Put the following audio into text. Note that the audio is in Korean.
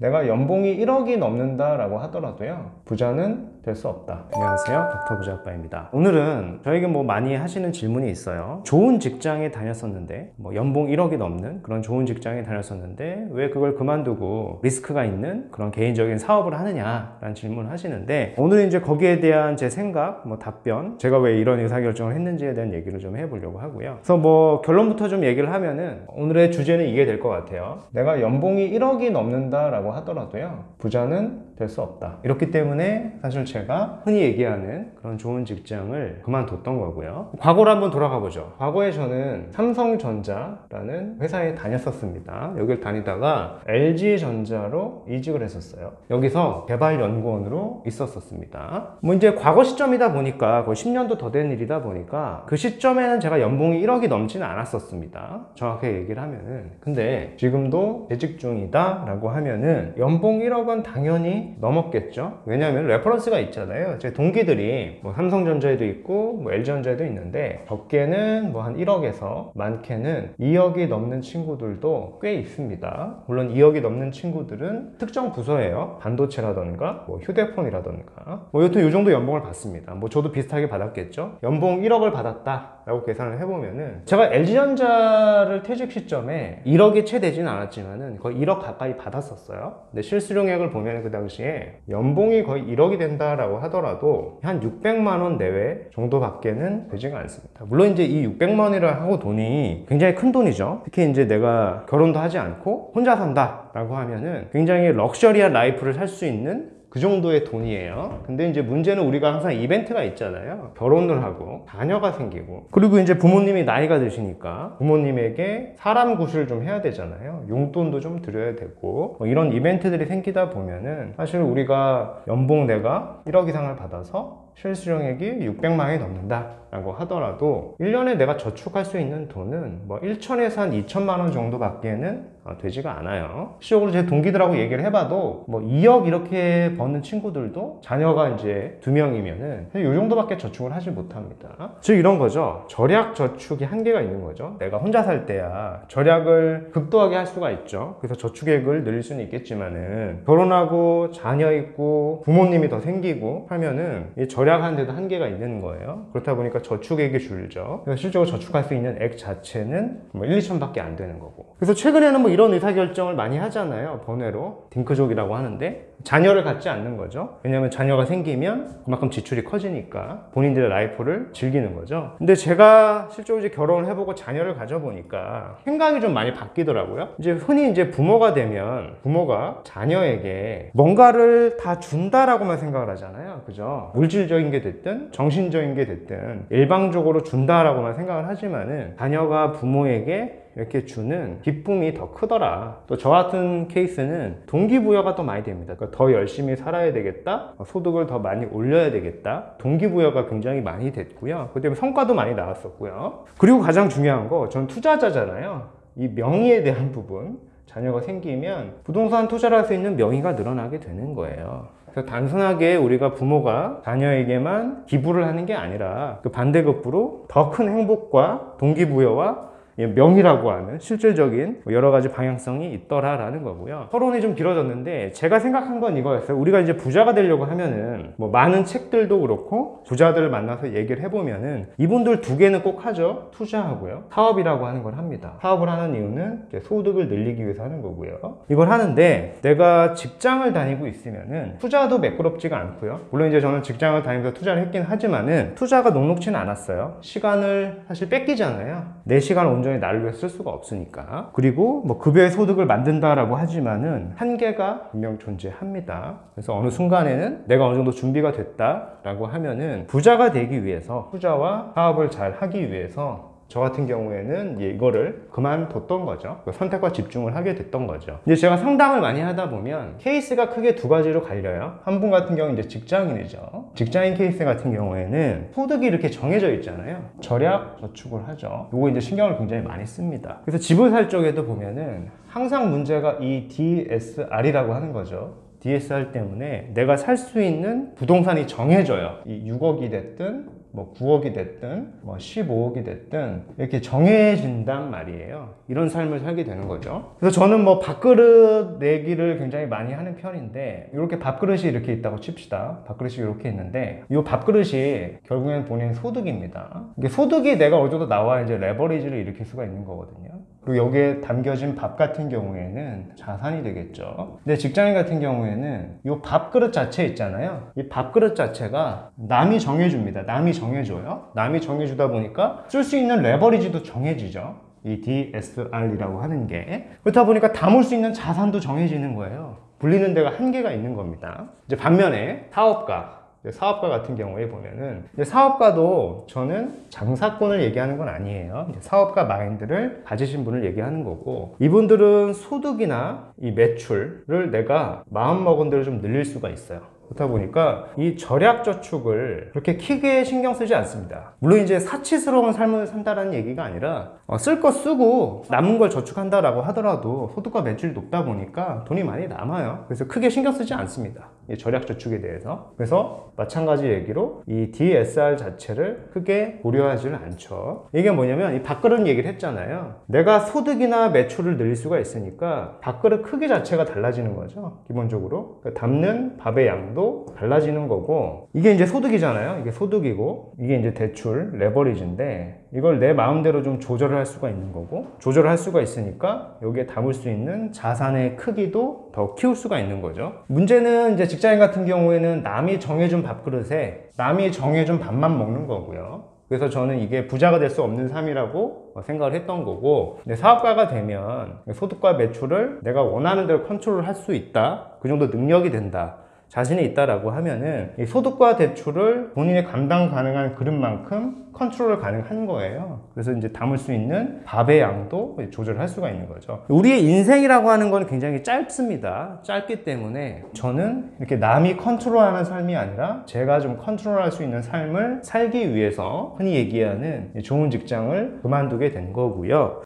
내가 연봉이 1억이 넘는다라고 하더라도요, 부자는 될 수 없다. 안녕하세요, 닥터 부자 아빠입니다. 오늘은 저에게 많이 하시는 질문이 있어요. 좋은 직장에 다녔었는데, 연봉 1억이 넘는 그런 좋은 직장에 다녔었는데 왜 그걸 그만두고 리스크가 있는 그런 개인적인 사업을 하느냐라는 질문을 하시는데, 오늘은 이제 거기에 대한 제 생각, 답변, 제가 왜 이런 의사결정을 했는지에 대한 얘기를 좀 해보려고 하고요. 그래서 결론부터 좀 얘기를 하면은 오늘의 주제는 이게 될 것 같아요. 내가 연봉이 1억이 넘는다라고 하더라도요, 부자는 될 수 없다. 이렇기 때문에 사실 제가 흔히 얘기하는 그런 좋은 직장을 그만뒀던 거고요. 과거로 한번 돌아가 보죠. 과거에 저는 삼성전자라는 회사에 다녔었습니다. 여기를 다니다가 LG전자로 이직을 했었어요. 여기서 개발연구원으로 있었었습니다. 이제 과거 시점이다 보니까 거의 10년도 더 된 일이다 보니까 그 시점에는 제가 연봉이 1억이 넘지는 않았었습니다. 정확하게 얘기를 하면은. 근데 지금도 재직 중이다 라고 하면은 연봉 1억은 당연히 넘었겠죠. 왜냐하면 레퍼런스가 있잖아요. 제 동기들이 삼성전자에도 있고 LG전자에도 있는데, 적게는 한 1억에서 많게는 2억이 넘는 친구들도 꽤 있습니다. 물론 2억이 넘는 친구들은 특정 부서예요. 반도체라던가 휴대폰이라던가 여튼 이 정도 연봉을 받습니다. 저도 비슷하게 받았겠죠. 연봉 1억을 받았다 라고 계산을 해보면은, 제가 LG전자를 퇴직 시점에 1억이 채 되지는 않았지만은 거의 1억 가까이 받았었어요. 근데 실수령액을 보면 그 당시에 연봉이 거의 1억이 된다라고 하더라도 한 600만 원 내외 정도밖에는 되지가 않습니다. 물론 이제 이 600만 원이라 하고 돈이 굉장히 큰 돈이죠. 특히 이제 내가 결혼도 하지 않고 혼자 산다 라고 하면은 굉장히 럭셔리한 라이프를 살 수 있는 그 정도의 돈이에요. 근데 이제 문제는 우리가 항상 이벤트가 있잖아요. 결혼을 하고 자녀가 생기고, 그리고 이제 부모님이 나이가 드시니까 부모님에게 사람 구실을 좀 해야 되잖아요. 용돈도 좀 드려야 되고, 이런 이벤트들이 생기다 보면은 사실 우리가 연봉 내가 1억 이상을 받아서 실수령액이 600만 원이 넘는다 라고 하더라도 1년에 내가 저축할 수 있는 돈은 1천에서 한 2천만 원 정도밖에는 되지가 않아요. 실적으로 제 동기들하고 얘기를 해봐도 2억 이렇게 버는 친구들도 자녀가 이제 2명이면은 이 정도밖에 저축을 하지 못합니다. 즉 이런 거죠. 절약 저축이 한계가 있는 거죠. 내가 혼자 살 때야 절약을 극도하게 할 수가 있죠. 그래서 저축액을 늘릴 수는 있겠지만은, 결혼하고 자녀 있고 부모님이 더 생기고 하면은 이 절약하는 데도 한계가 있는 거예요. 그렇다 보니까 저축액이 줄죠. 그래서 실제로 저축할 수 있는 액 자체는 1, 2천밖에 안 되는 거고. 그래서 최근에는 이런 의사결정을 많이 하잖아요. 번외로 딩크족이라고 하는데, 자녀를 갖지 않는 거죠. 왜냐하면 자녀가 생기면 그만큼 지출이 커지니까 본인들의 라이프를 즐기는 거죠. 근데 제가 실제로 이제 결혼을 해보고 자녀를 가져보니까 생각이 좀 많이 바뀌더라고요. 이제 흔히 이제 부모가 되면 부모가 자녀에게 뭔가를 다 준다라고만 생각을 하잖아요. 그죠? 물질적인 게 됐든 정신적인 게 됐든 일방적으로 준다라고만 생각을 하지만은, 자녀가 부모에게 이렇게 주는 기쁨이 더 크더라. 또 저 같은 케이스는 동기부여가 더 많이 됩니다. 그러니까 더 열심히 살아야 되겠다, 소득을 더 많이 올려야 되겠다, 동기부여가 굉장히 많이 됐고요. 그 때문에 성과도 많이 나왔었고요. 그리고 가장 중요한 거, 전 투자자잖아요. 이 명의에 대한 부분, 자녀가 생기면 부동산 투자를 할 수 있는 명의가 늘어나게 되는 거예요. 그래서 단순하게 우리가 부모가 자녀에게만 기부를 하는 게 아니라 그 반대급부로 더 큰 행복과 동기부여와 명의라고 하는 실질적인 여러 가지 방향성이 있더라라는 거고요. 서론이 좀 길어졌는데 제가 생각한 건 이거였어요. 우리가 이제 부자가 되려고 하면은 많은 책들도 그렇고 부자들을 만나서 얘기를 해보면은 이분들 두 개는 꼭 하죠. 투자하고요, 사업이라고 하는 걸 합니다. 사업을 하는 이유는 이제 소득을 늘리기 위해서 하는 거고요. 이걸 하는데 내가 직장을 다니고 있으면은 투자도 매끄럽지가 않고요. 물론 이제 저는 직장을 다니면서 투자를 했긴 하지만은 투자가 녹록지는 않았어요. 시간을 사실 뺏기잖아요. 내 시간을 온전히 나를 위해 쓸 수가 없으니까. 그리고 급여의 소득을 만든다라고 하지만은 한계가 분명 존재합니다. 그래서 어느 순간에는 내가 어느 정도 준비가 됐다라고 하면은 부자가 되기 위해서, 투자와 사업을 잘 하기 위해서 저 같은 경우에는 이거를 그만뒀던 거죠. 선택과 집중을 하게 됐던 거죠. 이제 제가 상담을 많이 하다 보면 케이스가 크게 두 가지로 갈려요. 한 분 같은 경우는 이제 직장인이죠. 직장인 케이스 같은 경우에는 소득이 이렇게 정해져 있잖아요. 절약, 저축을 하죠. 요거 이제 신경을 굉장히 많이 씁니다. 그래서 집을 살 적에도 보면은 항상 문제가 이 DSR이라고 하는 거죠. DSR 때문에 내가 살 수 있는 부동산이 정해져요. 이 6억이 됐든 뭐 9억이 됐든 뭐 15억이 됐든 이렇게 정해진단 말이에요. 이런 삶을 살게 되는 거죠. 그래서 저는 뭐 밥그릇 내기를 굉장히 많이 하는 편인데, 이렇게 밥그릇이 이렇게 있다고 칩시다. 밥그릇이 이렇게 있는데 이 밥그릇이 결국엔 본인 소득입니다. 이게 소득이 내가 어느 정도 나와야 이제 레버리지를 일으킬 수가 있는 거거든요. 그리고 여기에 담겨진 밥 같은 경우에는 자산이 되겠죠. 근데 직장인 같은 경우에는 이 밥그릇 자체 있잖아요. 이 밥그릇 자체가 남이 정해줍니다. 남이 정해줘요. 남이 정해주다 보니까 쓸 수 있는 레버리지도 정해지죠. 이 DSR이라고 하는 게. 그렇다 보니까 담을 수 있는 자산도 정해지는 거예요. 불리는 데가 한계가 있는 겁니다. 이제 반면에 사업가 같은 경우에 보면은, 사업가도 저는 장사꾼을 얘기하는 건 아니에요. 사업가 마인드를 가지신 분을 얘기하는 거고, 이분들은 소득이나 이 매출을 내가 마음먹은 대로 좀 늘릴 수가 있어요. 그렇다 보니까 이 절약저축을 그렇게 크게 신경 쓰지 않습니다. 물론 이제 사치스러운 삶을 산다는 얘기가 아니라 쓸 거 쓰고 남은 걸 저축한다라고 하더라도 소득과 매출이 높다 보니까 돈이 많이 남아요. 그래서 크게 신경 쓰지 않습니다. 이 절약저축에 대해서. 그래서 마찬가지 얘기로 이 DSR 자체를 크게 고려하지는 않죠. 이게 뭐냐면 이 밥그릇 얘기를 했잖아요. 내가 소득이나 매출을 늘릴 수가 있으니까 밥그릇 크기 자체가 달라지는 거죠. 기본적으로 담는 밥의 양도 달라지는 거고, 이게 이제 소득이잖아요. 이게 소득이고, 이게 이제 대출, 레버리지인데, 이걸 내 마음대로 좀 조절을 할 수가 있는 거고, 조절을 할 수가 있으니까 여기에 담을 수 있는 자산의 크기도 더 키울 수가 있는 거죠. 문제는 이제 직장인 같은 경우에는 남이 정해준 밥그릇에 남이 정해준 밥만 먹는 거고요. 그래서 저는 이게 부자가 될 수 없는 삶이라고 생각을 했던 거고, 근데 사업가가 되면 소득과 매출을 내가 원하는 대로 컨트롤 할 수 있다, 그 정도 능력이 된다, 자신이 있다라고 하면은 이 소득과 대출을 본인이 감당 가능한 그릇만큼 컨트롤 가능한 거예요. 그래서 이제 담을 수 있는 밥의 양도 조절할 수가 있는 거죠. 우리의 인생이라고 하는 건 굉장히 짧습니다. 짧기 때문에 저는 이렇게 남이 컨트롤하는 삶이 아니라 제가 좀 컨트롤할 수 있는 삶을 살기 위해서 흔히 얘기하는 좋은 직장을 그만두게 된 거고요.